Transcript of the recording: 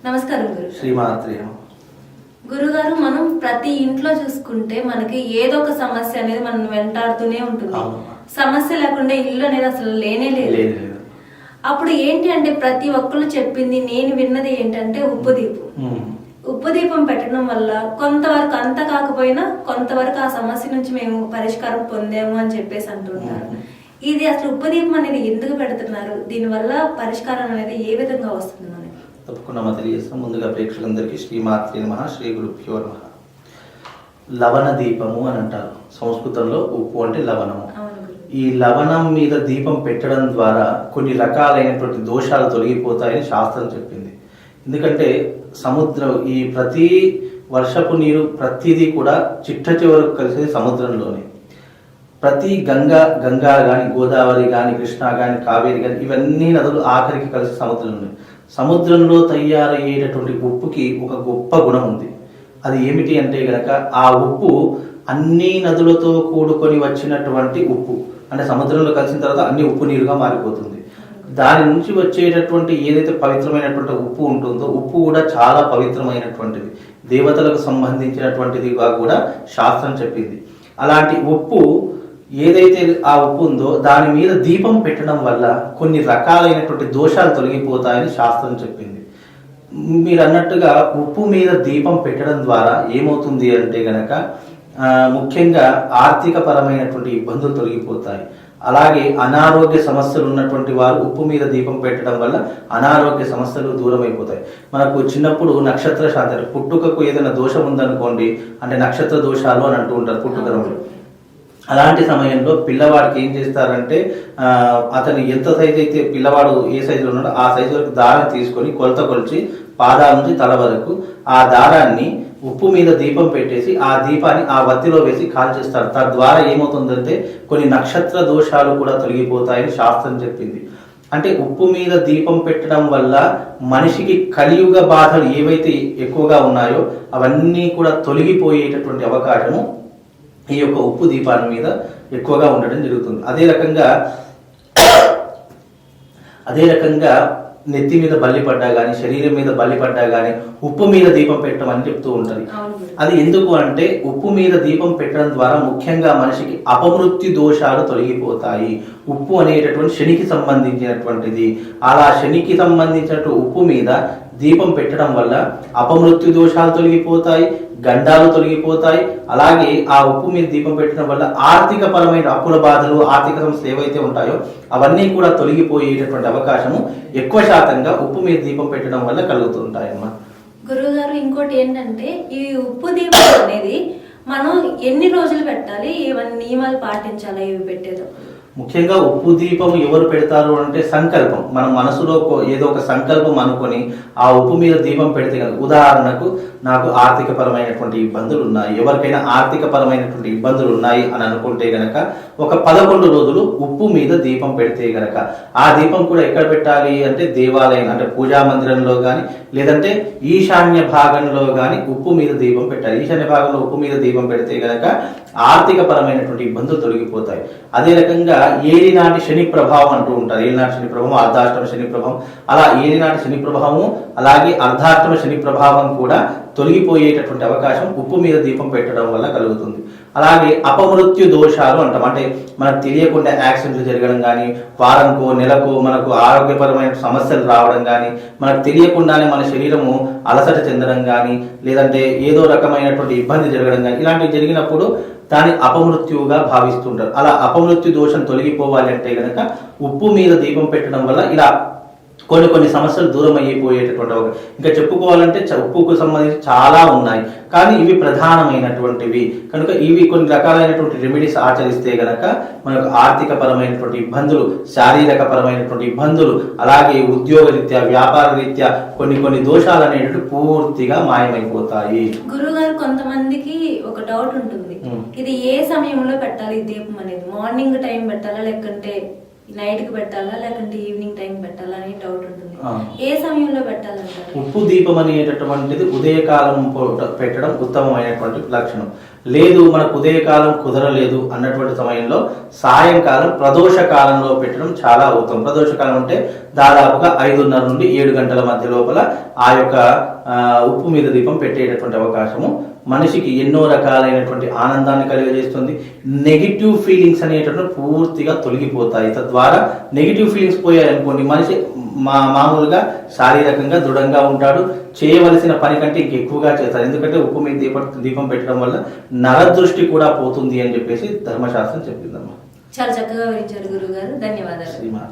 నమస్కారం గురు. శ్రీమాత్రి. గురుగారు, మనం ప్రతి ఇంట్లో చూసుకుంటే మనకి ఏదో ఒక సమస్య అనేది మనం వెంటాడుతూనే ఉంటుంది. సమస్య లేకుండా ఇల్లు అనేది అసలు లేనే లేదు. అప్పుడు ఏంటి అంటే ప్రతి ఒక్కరు చెప్పింది, నేను విన్నది ఏంటంటే ఉప్పు దీపం. ఉప్పు దీపం పెట్టడం వల్ల కొంతవరకు, అంత కాకపోయినా కొంతవరకు ఆ సమస్య నుంచి మేము పరిష్కారం పొందాము అని చెప్పేసి అంటున్నారు. ఇది అసలు ఉప్పు దీపం అనేది ఎందుకు పెడుతున్నారు? దీనివల్ల పరిష్కారం అనేది ఏ విధంగా వస్తుంది మనకి? తప్పకుండా తెలియజేస్తాం. ముందుగా ప్రేక్షకులందరికీ శ్రీమాత్రి నమః, శ్రీ గురుభ్యో నమః. లవణ దీపము అని అంటారు సంస్కృతంలో. ఉప్పు అంటే లవణము. ఈ లవణం మీద దీపం పెట్టడం ద్వారా కొన్ని రకాలైనటువంటి దోషాలు తొలగిపోతాయని శాస్త్రం చెప్పింది. ఎందుకంటే సముద్రం, ఈ ప్రతి వర్షపు నీరు ప్రతిదీ కూడా చిట్ట చివరకు కలిసేది సముద్రంలోనే. ప్రతి గంగా కానీ, గోదావరి కానీ, కృష్ణ కానీ, కావేరి కానీ, ఇవన్నీ నదులు ఆఖరికి కలిసి సముద్రంలో. సముద్రంలో తయారయ్యేటటువంటి ఉప్పుకి ఒక గొప్ప గుణం ఉంది. అది ఏమిటి అంటే గనక, ఆ ఉప్పు అన్ని నదులతో కూడుకొని వచ్చినటువంటి ఉప్పు, అంటే సముద్రంలో కలిసిన తర్వాత అన్ని ఉప్పు నీరుగా మారిపోతుంది. దాని నుంచి వచ్చేటటువంటి ఏదైతే పవిత్రమైనటువంటి ఉప్పు ఉంటుందో, ఉప్పు కూడా చాలా పవిత్రమైనటువంటిది, దేవతలకు సంబంధించినటువంటిదిగా కూడా శాస్త్రం చెప్పింది. అలాంటి ఉప్పు ఏదైతే ఆ ఉప్పు ఉందో దాని మీద దీపం పెట్టడం వల్ల కొన్ని రకాలైనటువంటి దోషాలు తొలగిపోతాయని శాస్త్రం చెప్పింది. మీరు అన్నట్టుగా ఉప్పు మీద దీపం పెట్టడం ద్వారా ఏమవుతుంది అంటే గనక, ముఖ్యంగా ఆర్థిక పరమైనటువంటి ఇబ్బందులు తొలగిపోతాయి. అలాగే అనారోగ్య సమస్యలు ఉన్నటువంటి వారు ఉప్పు మీద దీపం పెట్టడం వల్ల అనారోగ్య సమస్యలు దూరం అయిపోతాయి. మనకు చిన్నప్పుడు నక్షత్ర శాంతి, పుట్టుకకు ఏదైనా దోషం ఉందనుకోండి, అంటే నక్షత్ర దోషాలు అని అంటూ ఉంటారు పుట్టుకలో. అలాంటి సమయంలో పిల్లవాడికి ఏం చేస్తారంటే, అతను ఎంత సైజు అయితే పిల్లవాడు ఏ సైజులో ఉన్నాడో ఆ సైజు వరకు దారం తీసుకొని కొలత కొలిచి పాదాల నుంచి తల వరకు ఆ దారాన్ని ఉప్పు మీద దీపం పెట్టేసి ఆ దీపాన్ని ఆ వత్తిలో వేసి కాల్చేస్తారు. తద్వారా ఏమవుతుందంటే కొన్ని నక్షత్ర దోషాలు కూడా తొలగిపోతాయని శాస్త్రం చెప్పింది. అంటే ఉప్పు మీద దీపం పెట్టడం వల్ల మనిషికి కలియుగ బాధలు ఏవైతే ఎక్కువగా ఉన్నాయో అవన్నీ కూడా తొలగిపోయేటటువంటి అవకాశము ఈ యొక్క ఉప్పు దీపాన్ని మీద ఎక్కువగా ఉండడం జరుగుతుంది. అదే రకంగా నెత్తి మీద బల్లి పడ్డా కానీ, శరీరం మీద బల్లి పడ్డా కానీ ఉప్పు మీద దీపం పెట్టడం అని చెప్తూ ఉంటుంది. అది ఎందుకు అంటే, ఉప్పు మీద దీపం పెట్టడం ద్వారా ముఖ్యంగా మనిషికి అపమృత్యు దోషాలు తొలగిపోతాయి. ఉప్పు అనేటటువంటి శనికి సంబంధించినటువంటిది. అలా శనికి సంబంధించినటువంటి ఉప్పు మీద దీపం పెట్టడం వల్ల అపమృత్యు దోషాలు తొలగిపోతాయి, గండాలు తొలగిపోతాయి. అలాగే ఆ ఉప్పు మీద దీపం పెట్టడం వల్ల ఆర్థిక పరమైన అప్పుల బాధలు, ఆర్థిక సమస్యలు ఏవైతే ఉంటాయో అవన్నీ కూడా తొలగిపోయేటటువంటి అవకాశము ఎక్కువ శాతంగా ఉప్పు మీద దీపం పెట్టడం వల్ల కలుగుతుంటాయమ్మా. గురువు గారు, ఇంకోటి ఏంటంటే, ఈ ఉప్పు దీపం అనేది మనం ఎన్ని రోజులు పెట్టాలి, ఏమన్నా నియమాలు పాటించాలా ఇవి పెట్టేదో? ముఖ్యంగా ఉప్పు దీపం ఎవరు పెడతారు అంటే సంకల్పం. మనం మనసులో ఏదో ఒక సంకల్పం అనుకొని ఆ ఉప్పు మీద దీపం పెడితే కనుక, ఉదాహరణకు నాకు ఆర్థిక పరమైనటువంటి ఇబ్బందులు ఉన్నాయి, ఎవరికైనా ఆర్థిక పరమైనటువంటి ఇబ్బందులు ఉన్నాయి అని అనుకుంటే గనక ఒక 11 రోజులు ఉప్పు మీద దీపం పెడితే గనక, ఆ దీపం కూడా ఎక్కడ పెట్టాలి అంటే దేవాలయం, అంటే పూజా మందిరంలో కానీ, లేదంటే ఈశాన్య భాగంలో కానీ ఉప్పు మీద దీపం పెట్టాలి. ఈశాన్య భాగంలో ఉప్పు మీద దీపం పెడితే గనక ఆర్థిక పరమైనటువంటి ఇబ్బందులు తొలగిపోతాయి. అదే రకంగా ఏలినాటి శని ప్రభావం అంటూ ఉంటారు. ఏలినాటి శని ప్రభావం, అర్ధాష్టమ శని ప్రభావం. అలా ఏలినాటి శని ప్రభావము అలాగే అర్ధాష్టమ శని ప్రభావం కూడా తొలగిపోయేటటువంటి అవకాశం ఉప్పు మీద దీపం పెట్టడం వల్ల కలుగుతుంది. అలాగే అపమృత్యు దోషాలు అంటాం. అంటే మనకు తెలియకుండా యాక్సిడెంట్లు జరగడం కానీ, వారంకో నెలకో మనకు ఆరోగ్యపరమైన సమస్యలు రావడం కానీ, మనకు తెలియకుండానే మన శరీరము అలసట చెందడం కానీ, లేదంటే ఏదో రకమైనటువంటి ఇబ్బంది జరగడం కానీ, ఇలాంటివి జరిగినప్పుడు దాన్ని అపమృత్యువుగా భావిస్తుంటారు. అలా అపమృత్యు దోషం తొలగిపోవాలి అంటే గనక ఉప్పు మీద దీపం పెట్టడం వల్ల ఇలా కొన్ని సమస్యలు దూరం అయిపోయేటటువంటి. ఇంకా చెప్పుకోవాలంటే ఉప్పుకు సంబంధించి చాలా ఉన్నాయి, కానీ ఇవి ప్రధానమైనటువంటివి కనుక ఇవి కొన్ని రకాలైనటువంటి రెమెడీస్ ఆచరిస్తే గనక మనకు ఆర్థిక పరమైనటువంటి ఇబ్బందులు, శారీరక పరమైనటువంటి ఇబ్బందులు, అలాగే ఉద్యోగ రీత్యా, వ్యాపార రీత్యా కొన్ని దోషాలు అనేటువంటి పూర్తిగా మాయమైపోతాయి. గురుగారు, కొంతమందికి ఒక డౌట్ ఉంటుంది, ఇది ఏ సమయంలో పెట్టాలి దీపం అనేది? మార్నింగ్ టైం పెట్టాలా, లేకుంటే నైట్ కి పెట్టాలా, లేకుంటే ఈవినింగ్ టైం పెట్టాలా అని డౌట్ ఉంటుంది. ఏ సమయంలో పెట్టాలంటారు? ఉప్పు దీపం అనేటటువంటిది ఉదయకాలం పెట్టడం ఉత్తమమైనటువంటి లక్షణం. లేదు మనకు ఉదయకాలం కుదరలేదు అన్నటువంటి సమయంలో సాయంకాలం ప్రదోష కాలంలో పెట్టడం చాలా ఉత్తమం. ప్రదోష కాలం అంటే దాదాపుగా 5:30 నుండి 7 గంటల మధ్య లోపల ఆ యొక్క ఉప్పు మీద దీపం పెట్టేటటువంటి అవకాశము మనిషికి ఎన్నో రకాలైనటువంటి ఆనందాన్ని కలిగజేస్తుంది. నెగిటివ్ ఫీలింగ్స్ అనేటటువంటి పూర్తిగా తొలగిపోతాయి. తద్వారా నెగిటివ్ ఫీలింగ్స్ పోయాయనుకోండి మనిషి మామూలుగా శారీరకంగా దృఢంగా ఉంటాడు, చేయవలసిన పని కంటే ఇంకెక్కువగా చేస్తారు. ఎందుకంటే ఉప్పు మీద దీపం పెట్టడం వల్ల నరదృష్టి కూడా పోతుంది అని చెప్పేసి ధర్మశాస్త్రం చెప్పిందమ్మా. చాలా చక్కగా వివరించారు గురుగారు, ధన్యవాదాలు. శ్రీమాత.